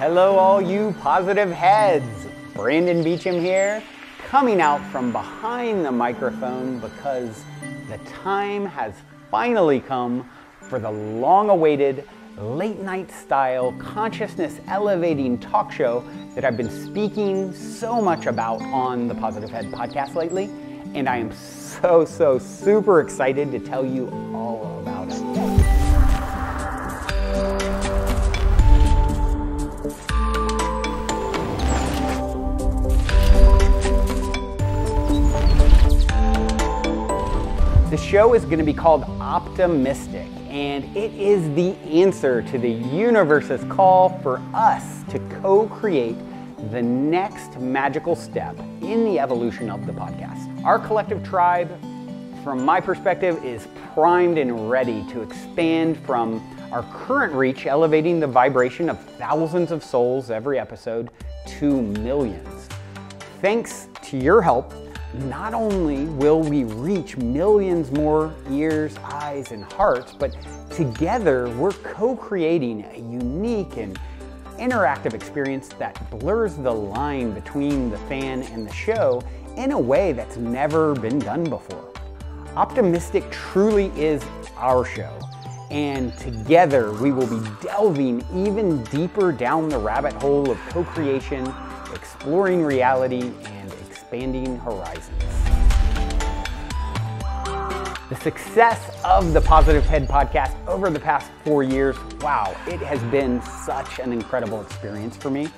Hello all you positive heads. Brandon Beecham here, coming out from behind the microphone because the time has finally come for the long-awaited late night style consciousness elevating talk show that I've been speaking so much about on the Positive Head podcast lately, and I am so super excited to tell you all about it. The show is going to be called Optimistic, and it is the answer to the universe's call for us to co-create the next magical step in the evolution of the podcast. Our collective tribe, from my perspective, is primed and ready to expand from our current reach, elevating the vibration of thousands of souls every episode, to millions. Thanks to your help, not only will we reach millions more ears, eyes, and hearts, but together we're co-creating a unique and interactive experience that blurs the line between the fan and the show in a way that's never been done before. Optimistic truly is our show, and together we will be delving even deeper down the rabbit hole of co-creation, exploring reality, and expanding horizons. The success of the Positive Head podcast over the past 4 years, wow, it has been such an incredible experience for me.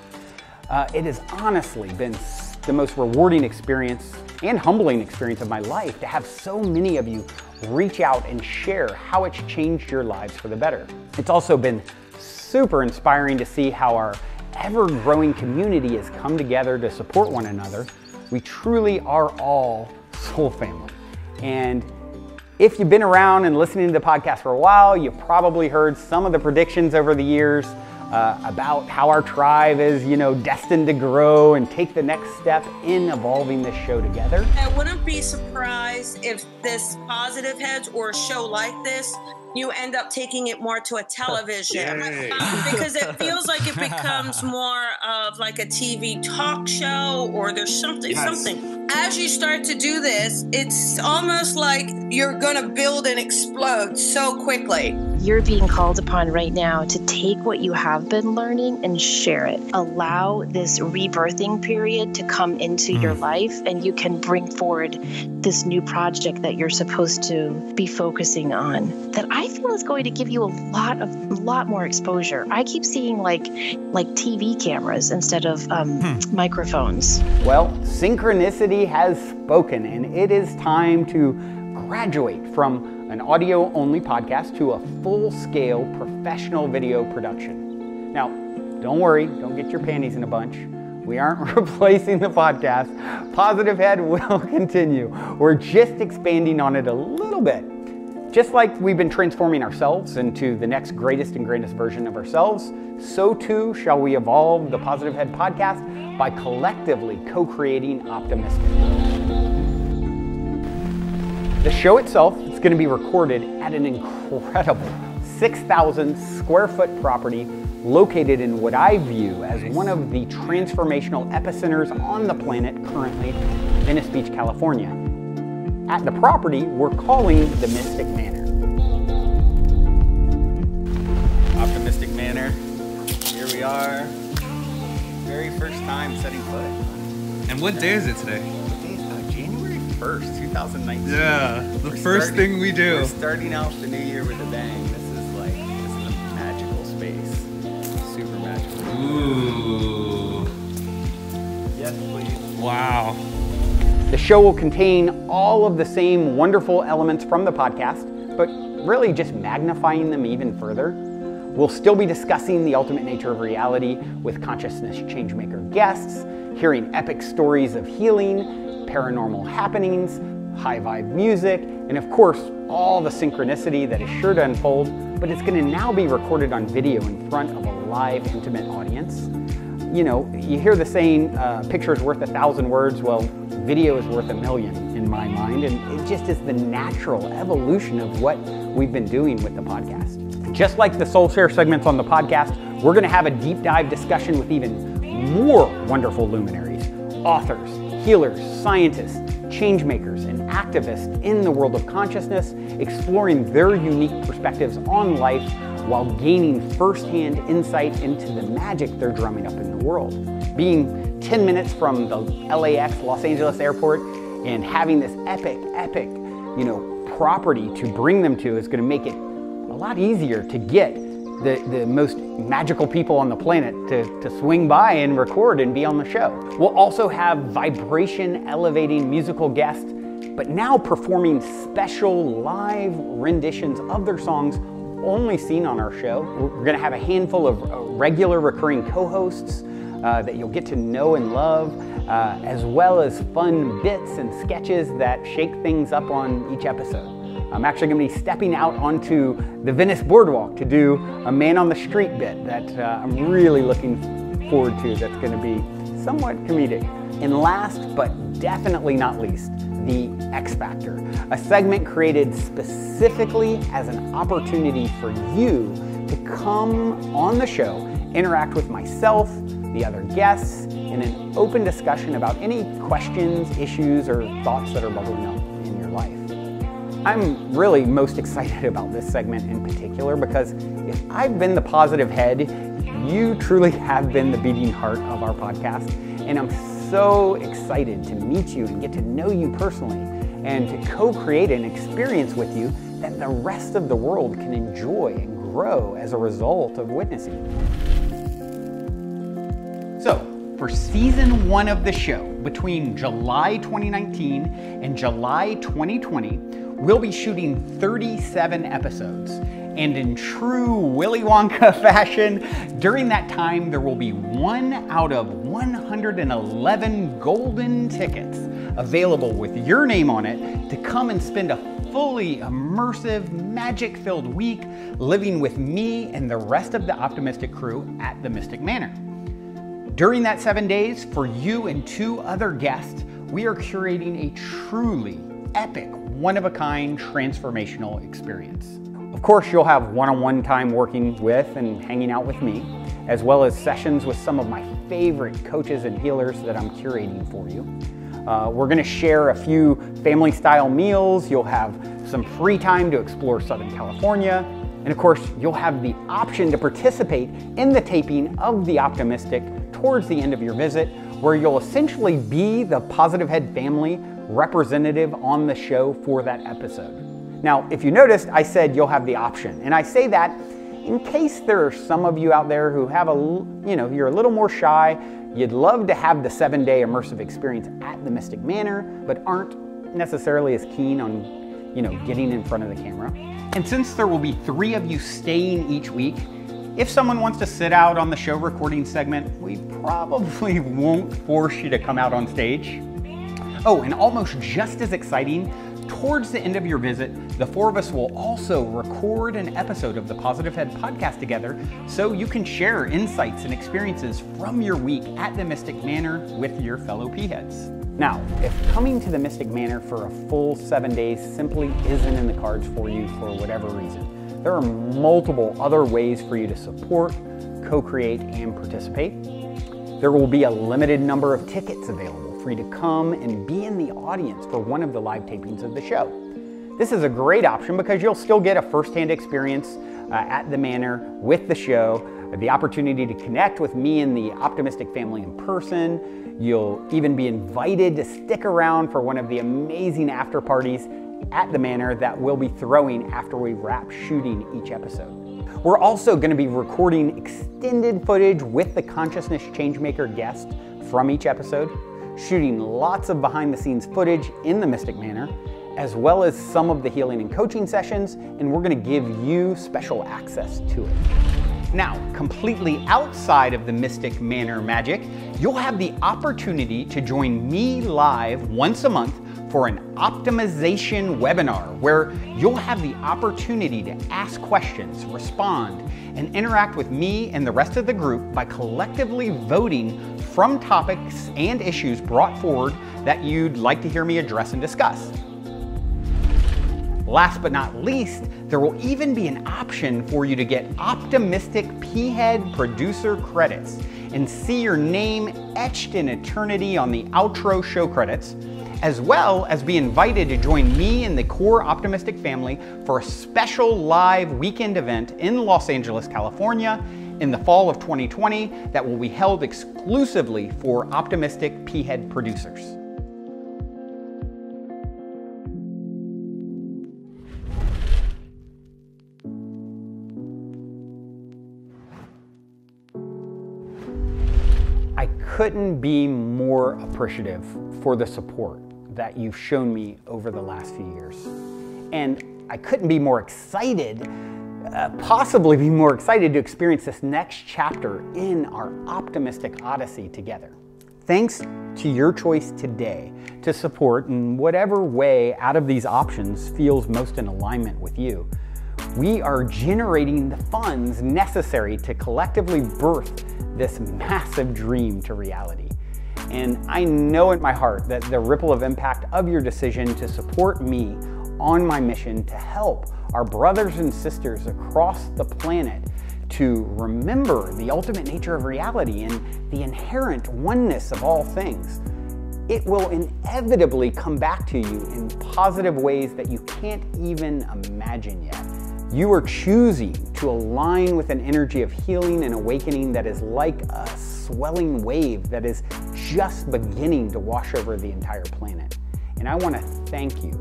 It has honestly been the most rewarding experience and humbling experience of my life to have so many of you reach out and share how it's changed your lives for the better. It's also been super inspiring to see how our ever-growing community has come together to support one another. We truly are all soul family. And if you've been around and listening to the podcast for a while, you've probably heard some of the predictions over the years about how our tribe is, destined to grow and take the next step in evolving this show together. I wouldn't be surprised if this Positive Heads or a show like this, you end up taking it more to a television because it feels like it becomes more of like a TV talk show, or there's something. As you start to do this, it's almost like you're going to build and explode so quickly. You're being called upon right now to take what you have been learning and share it. Allow this rebirthing period to come into your life, and you can bring forward this new project that you're supposed to be focusing on, that I feel is going to give you a lot more exposure. I keep seeing like TV cameras instead of microphones. Well, synchronicity has spoken, and it is time to graduate from an audio-only podcast to a full-scale professional video production. Now, don't worry, don't get your panties in a bunch. We aren't replacing the podcast. Positive Head will continue. We're just expanding on it a little bit. Just like we've been transforming ourselves into the next greatest and greatest version of ourselves, so too shall we evolve the Positive Head podcast by collectively co-creating Optimistic. The show itself is going to be recorded at an incredible 6,000 square foot property located in what I view as one of the transformational epicenters on the planet currently, Venice Beach, California. At the property, we're calling the Mystic Manor. Optimistic Manor. Here we are. Very first time setting foot. And what day is it today? January 1st, 2019. Yeah, the first thing we do. We're starting out the new year with a bang. This is a magical space. Super magical. Ooh. Yes, please. Wow. The show will contain all of the same wonderful elements from the podcast, but really just magnifying them even further. We'll still be discussing the ultimate nature of reality with consciousness changemaker guests, hearing epic stories of healing, paranormal happenings, high vibe music, and of course, all the synchronicity that is sure to unfold, but it's going to now be recorded on video in front of a live, intimate audience. You hear the saying, picture's worth 1,000 words. Well, video is worth 1,000,000 in my mind, and it just is the natural evolution of what we've been doing with the podcast. Just like the Soul Share segments on the podcast, We're gonna have a deep dive discussion with even more wonderful luminaries, authors, healers, scientists, change makers, and activists in the world of consciousness, exploring their unique perspectives on life while gaining firsthand insight into the magic they're drumming up in the world. Being 10 minutes from the LAX, Los Angeles airport, and having this epic, property to bring them to is gonna make it a lot easier to get the most magical people on the planet to swing by and record and be on the show. We'll also have vibration elevating musical guests, but now performing special live renditions of their songs only seen on our show. We're gonna have a handful of regular recurring co-hosts that you'll get to know and love, as well as fun bits and sketches that shake things up on each episode. I'm actually going to be stepping out onto the Venice Boardwalk to do a man on the street bit that I'm really looking forward to. That's going to be somewhat comedic. And last but definitely not least, the X Factor, a segment created specifically as an opportunity for you to come on the show, interact with myself, the other guests, in an open discussion about any questions, issues, or thoughts that are bubbling up in your life. I'm really most excited about this segment in particular because if I've been the positive head, you truly have been the beating heart of our podcast. And I'm so excited to meet you and get to know you personally and to co-create an experience with you that the rest of the world can enjoy and grow as a result of witnessing. So, for season 1 of the show, between July 2019 and July 2020, we'll be shooting 37 episodes. And in true Willy Wonka fashion, during that time, there will be 1 out of 111 golden tickets available with your name on it to come and spend a fully immersive, magic-filled week living with me and the rest of the Optimistic crew at the Mystic Manor. During that 7 days, for you and 2 other guests, we are curating a truly epic, one-of-a-kind, transformational experience. Of course, you'll have one-on-one time working with and hanging out with me, as well as sessions with some of my favorite coaches and healers that I'm curating for you. We're gonna share a few family-style meals. You'll have some free time to explore Southern California. And of course, you'll have the option to participate in the taping of The Optimistic towards the end of your visit, where you'll essentially be the Positive Head family representative on the show for that episode. Now, if you noticed, I said you'll have the option, and I say that in case there are some of you out there who have you're a little more shy, you'd love to have the 7-day immersive experience at the Mystic Manor, but aren't necessarily as keen on, getting in front of the camera. And since there will be 3 of you staying each week, if someone wants to sit out on the show recording segment, we probably won't force you to come out on stage. Oh, and almost just as exciting, towards the end of your visit, the 4 of us will also record an episode of the Positive Head podcast together so you can share insights and experiences from your week at the Mystic Manor with your fellow P-Heads. Now, if coming to the Mystic Manor for a full 7 days simply isn't in the cards for you for whatever reason, there are multiple other ways for you to support, co-create, and participate. There will be a limited number of tickets available for you to come and be in the audience for one of the live tapings of the show. This is a great option because you'll still get a first-hand experience at the Manor with the show, the opportunity to connect with me and the Optimistic family in person. You'll even be invited to stick around for one of the amazing after parties at the Manor that we'll be throwing after we wrap shooting each episode. We're also going to be recording extended footage with the Consciousness Changemaker guest from each episode, shooting lots of behind-the-scenes footage in the Mystic Manor, as well as some of the healing and coaching sessions, and we're going to give you special access to it. Now, completely outside of the Mystic Manor magic, you'll have the opportunity to join me live once a month for an optimization webinar where you'll have the opportunity to ask questions, respond, and interact with me and the rest of the group by collectively voting from topics and issues brought forward that you'd like to hear me address and discuss. Last but not least, There will even be an option for you to get Optimistic P-Head producer credits and see your name etched in eternity on the outro show credits, as well as be invited to join me and the core Optimistic family for a special live weekend event in Los Angeles, California in the fall of 2020 that will be held exclusively for Optimistic P-Head producers. I couldn't be more appreciative for the support that you've shown me over the last few years. And I couldn't be more excited, possibly be more excited to experience this next chapter in our optimistic odyssey together. Thanks to your choice today to support in whatever way out of these options feels most in alignment with you. We are generating the funds necessary to collectively birth this massive dream to reality. And I know in my heart that the ripple of impact of your decision to support me on my mission to help our brothers and sisters across the planet to remember the ultimate nature of reality and the inherent oneness of all things, it will inevitably come back to you in positive ways that you can't even imagine yet. You are choosing to align with an energy of healing and awakening that is like a swelling wave that is just beginning to wash over the entire planet. And I want to thank you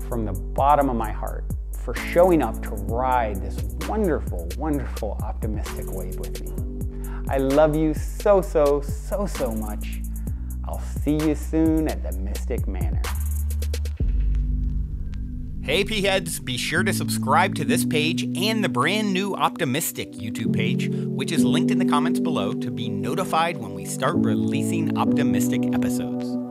from the bottom of my heart for showing up to ride this wonderful, wonderful optimistic wave with me. I love you so, so, so, so much. I'll see you soon at the Mystic Manor. Hey P-Heads, be sure to subscribe to this page and the brand new Optimistic YouTube page, which is linked in the comments below, to be notified when we start releasing optimistic episodes.